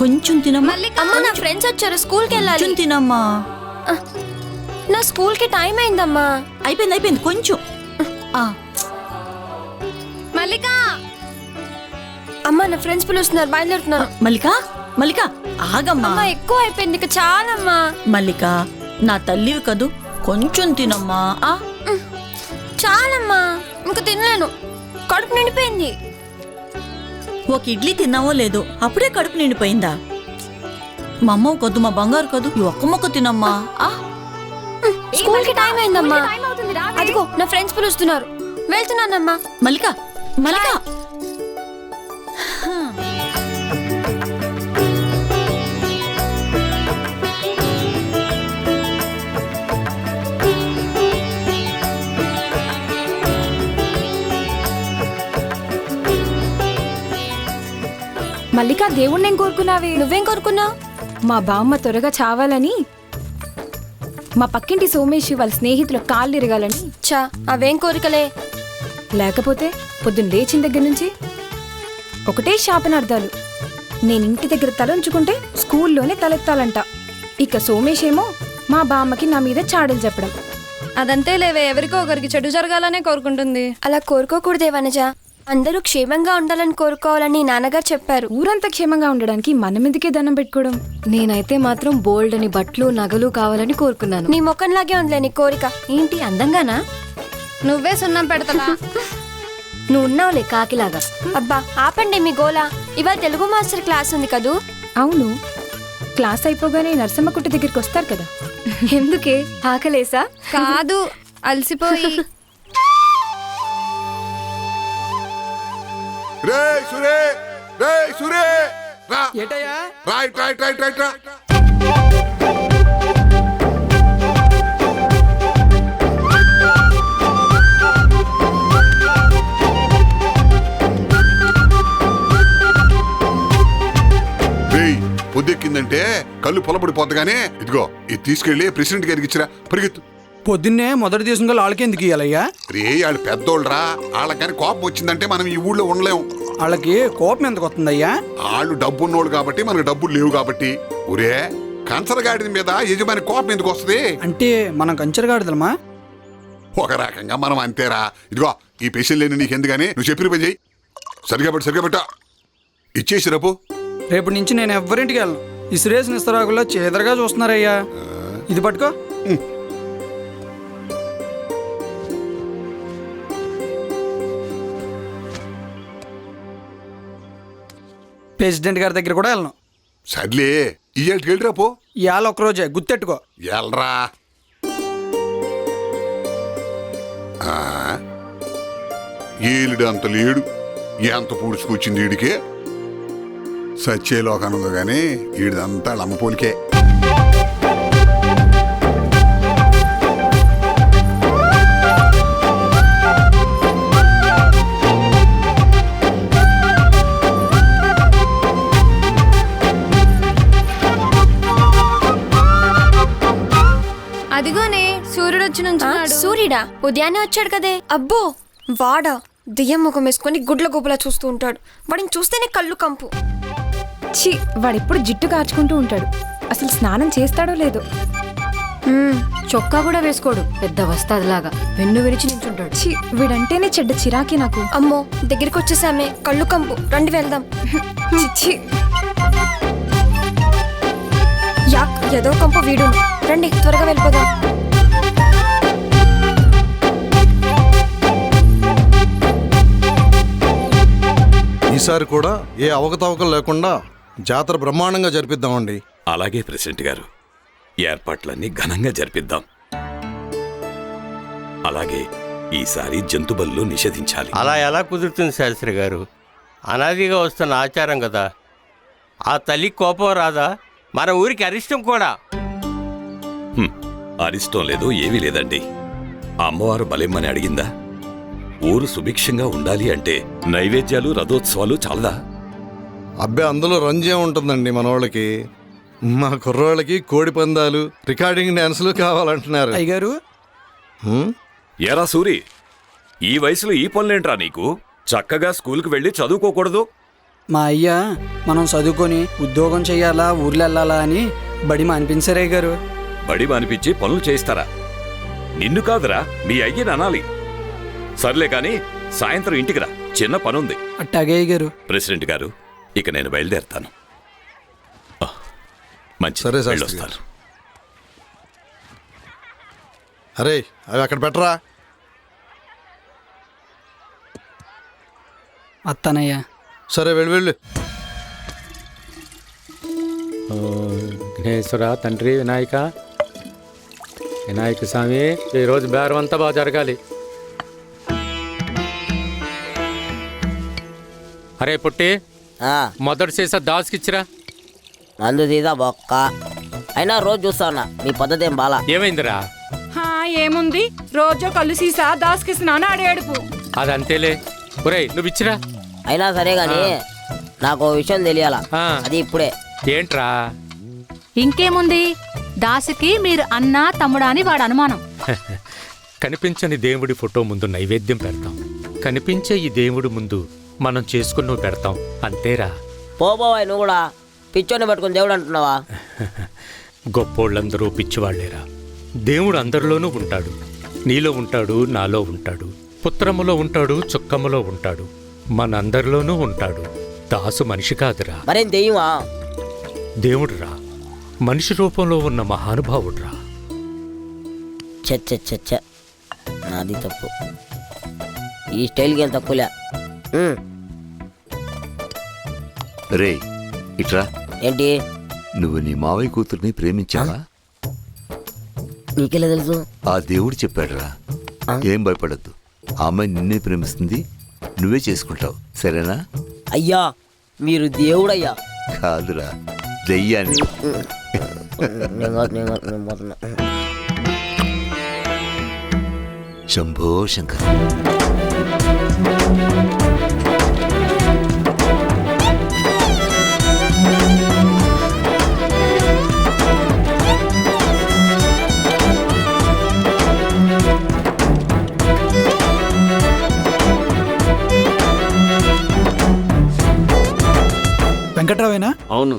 కొంచెం తినమ్మా. అమ్మా నా ఫ్రెండ్స్ వచ్చారు, స్కూల్కి వెళ్ళాలి. కొంచెం తినమ్మా. నా స్కూల్కి టైం అయిందమ్మా. అయిపోయింది కొంచెం. మల్లిక అమ్మా నా ఫ్రెండ్స్ పిలుస్తున్నారు, బయలుదేరుతున్నారు. మల్లిక ఆగమ్మా. అమ్మా ఎక్కువ అయిపోయింది, ఇక చాలమ్మా. మల్లిక నా తల్లివి కదూ, కొంచెం తినమ్మా. చాలమ్మా, ఇంక తినలేను, కడుపు నిండిపోయింది. ఒక ఇడ్లీ తిన్నావో లేదో అప్పుడే కడుపు నిండిపోయిందా? మా అమ్మ కద్దు, మా బంగారు కదూ, ఈ ఒక్క మొక్క తినమ్మా. స్కూల్కి టైం అయిందమ్మా. అదిగో నా ఫ్రెండ్స్ పిలుస్తున్నారు, వెళ్తున్నానమ్మా. మల్లిక మల్లిక, దేవుణ్ణేం కోరుకున్నావే? నువ్వేం కోరుకున్నావు? మా బామ్మ త్వరగా చావాలని, మా పక్కింటి సోమేష్ వాళ్ళ స్నేహితుల కాళ్ళు ఇరగాలని. చా, అవేం కోరికలే. లేకపోతే పొద్దున్న లేచిన దగ్గర నుంచి ఒకటే శాపనార్థాలు. నేను ఇంటి దగ్గర తలంచుకుంటే స్కూల్లోనే తలెత్తాలంట. ఇక సోమేష్ ఏమో మా బామ్మకి నా మీద చాడలు చెప్పడం. అదంతే లేవే, ఎవరికో ఒకరికి చెడు జరగాలనే కోరుకుంటుంది. అలా కోరుకోకూడదే వనజ, అందరూ క్షేమంగా ఉండాలని కోరుకోవాలని నాన్నగారు చెప్పారు. ఊరంతా క్షేమంగా ఉండడానికి మనం ఎందుకే దండం పెట్టుకోవడం? నేనైతే మాత్రం బోల్డ్ అని బట్టలు నగలు కావాలని కోరుకున్నాను. నీ ముఖంలాగే ఉందిలే నీ కోరిక. ఏంటి అందంగానా? నువ్వే సున్నం పెడతావా? నువ్వు ఉన్నావులే కాకిలాగా. అబ్బా ఆపండి మీ గోలా. ఇవాళ తెలుగు మాస్టర్ క్లాస్ ఉంది కదూ. అవును, క్లాస్ అయిపోగానే నరసమ్మ కుట్ట దగ్గరికి వస్తారు కదా. ఎందుకే, ఆకలేసా? కాదు, అలసిపోయి. పొద్దెక్కిందంటే కళ్ళు పొలబడిపోద్దగానే ఇదిగో ఇది తీసుకెళ్లి ప్రెసిడెంట్ గారికి ఇచ్చిరా, పరిగెత్తు. పొద్దున్నే మొదటి తీసుకుని వాళ్ళకి ఎందుకు ఇయ్యాలయ్యా? రే వాళ్ళు పెద్దోళ్ళరా, వాళ్ళకి కానీ కోపం వచ్చిందంటే మనం ఈ ఊళ్ళో ఉండలేము. వాళ్ళకి కోపం ఎందుకు వస్తుందయ్యా? వాళ్ళు డబ్బు ఉన్నోళ్ళు కాబట్టి, మనకు డబ్బులు లేవు కాబట్టి. ఒరే కంచరగాడి మీద యజమాని కోపం ఎందుకు వస్తుంది? అంటే మనం కంచరగాడిదలమా? ఒక రకంగా మనం అంతేరా. ఇదిగో ఈ పెన్షన్ లేని నీకు ఎందుకని నువ్వు చెప్పిన పని చెయ్యి. సరిగా పెట్ట ఇచ్చేసి రేపు. రేపటి నుంచి నేను ఎవ్వరింటికి వెళ్ళను. ఈ సురేష్ నిస్తరాకుల్లో చేదరగా చూస్తున్నారయ్యా. ఇది పట్టుకో. ప్రెసిడెంట్ గారి దగ్గర కూడా వెళ్ళను. సర్లే ఇయ్యాటికి వెళ్ళిరా పో. ఇవాళ ఒక్కరోజే గుర్తెట్టుకో. ఎల్రా ఏలుడు అంత లేడు, ఎంత పూడ్చుకొచ్చింది వీడికే. సచ్చేలోకానుందో గానీ వీడిదంతా లమ్మపోలికే. అదిగోనే సూర్యుడు వచ్చి నుంచున్నాడు. సూర్యుడా? ఉదయాన్నే వచ్చాడు కదే. అబ్బో వాడా, దెయ్యం ముఖం వేసుకొని గుడ్ల గుబులా చూస్తూ ఉంటాడు. వాడిని చూస్తేనే కళ్ళు కంపు. ఛీ, వాడెప్పుడు జిట్టు కార్చుకుంటూ ఉంటాడు. అసలు స్నానం చేస్తాడో లేదో. చొక్కా కూడా వేసుకోడు, పెద్ద వస్తాదిలాగా వెన్ను విరిచి నించుంటాడు. ఛీ, వీడంటేనే చెడ్డ చిరాకే నాకు. అమ్మో దగ్గరికి వచ్చేసామే, కళ్ళు కంపు. రండి వెళ్దాం. చిచ్చి, యాక్ ఏదో కంపు వీడు. రండి త్వరగా వెళ్ళిపోదాం. ఈసారి కూడా ఏ అవకతవకలు లేకుండా జాతర బ్రహ్మాండంగా జరిపిద్దామండి. అలాగే ప్రెసిడెంట్ గారు, ఏర్పాట్లన్నీ ఘనంగా జరిపిద్దాం. అలాగే ఈసారి జంతుబళ్ళు నిషేధించాలి. అలా ఎలా కుదురుతుంది శాస్త్రి గారు? అనాదిగా వస్తున్న ఆచారం కదా. ఆ తల్లి కోపం రాదా? మన ఊరికి అరిష్టం కూడా. అరిష్టం లేదు, ఏమీ లేదండి. అమ్మవారు బలెమ్మని అడిగిందా? ఊరు సుభిక్షంగా ఉండాలి అంటే నైవేద్యాలు రథోత్సవాలు చాలదా? అబ్బే, అందులో రంజే ఉంటుందండి మనోళ్ళకి. మా కుర్రోళ్ళకి కోడి పందాలు, రికార్డింగ్ డాన్సులు కావాలంటున్నారు. అయ్యగారు, ఏరా సూరి, ఈ వయసులో ఈ పనులేంట్రా నీకు? చక్కగా స్కూల్కి వెళ్ళి చదువుకోకూడదు? మా అయ్య మనం చదువుకొని ఉద్యోగం చెయ్యాలా ఊర్లో వెళ్ళాలా అని బడి మానిపించారయ్య గారు. బడి మానిపించి పనులు చేయిస్తారా? నిన్ను కాదురా, మీ అయ్యని అనాలి. సర్లే కాని సాయంత్రం ఇంటికి రా, చిన్న పనుంది. అట్టాగే అయ్య గారు. ప్రెసిడెంట్ గారు, ఇక నేను బయలుదేరుతాను. మంచి సరే, శాస్త్రి వెళ్ళొస్తాను. అరే అవి అక్కడ పెట్టరా. అత్తానయ్యా. సరే వెళ్ళు. విఘ్నేశ్వర తండ్రి వినాయక స్వామి, ఈరోజు బేరం అంతా బాగా జరగాలి. అరే పుట్టి, మొదటి సీసా దాసుకిచ్చిరా. మందు తీదా బొక్క. అయినా రోజు చూస్తావున్నా మీ పద్ధతి ఏం బాలా. ఏమైందిరా? ఏముంది, రోజు కళ్ళు సీసా దాసుకిస్తున్నాను అడేడుపు. అదంతేలే. ఒరేయ్ నువ్వు ఇచ్చిరా. అయినా సరే గాని నాకు విషయం తెలియాలా, అది ఇప్పుడే. ఏంట్రా? ఇంకేముంది, దాసుకి మీరు అన్నా తమ్ముడా అని వాడు అనుమానం. కనిపించని దేవుడి ఫోటో ముందు నైవేద్యం పెడతాం, కనిపించే ఈ దేవుడి ముందు మనం చేసుకున్నవి పెడతాం, అంతేరా. పోబోవాయి నువ్వు కూడా పిచ్చోని పట్టుకుని దేవుడు అంటున్నావా? గొప్పోళ్ళందరూ పిచ్చివాళ్లేరా. దేవుడు అందరిలోనూ ఉంటాడు. నీలో ఉంటాడు, నాలో ఉంటాడు, పుత్రములో ఉంటాడు, చుక్కములో ఉంటాడు, మనందరిలోనూ ఉంటాడు. దాసు మనిషి కాదురా, మరేం దెయ్యమా? దేవుడురా, మనిషి రూపంలో ఉన్న మహానుభావుడురా. చెచ్చ నాది తప్పు. ఈ స్టైల్కి ఏం తక్కువలే. రే ఇట్రా. ఏంటి? నువ్వు నీ మావయ్య కూతుర్ని ప్రేమించావా? నీకెలా తెలుసు? ఆ దేవుడు చెప్పాడురా. ఏం భయపడద్దు, ఆ అమ్మాయి నిన్నే ప్రేమిస్తుంది, నువ్వే చేసుకుంటావు, సరేనా? అయ్యా మీరు దేవుడయ్యా. కాదురా, దెయ్యాన్ని. శంభో శంకర్. వెంకట్రావేనా? అవును.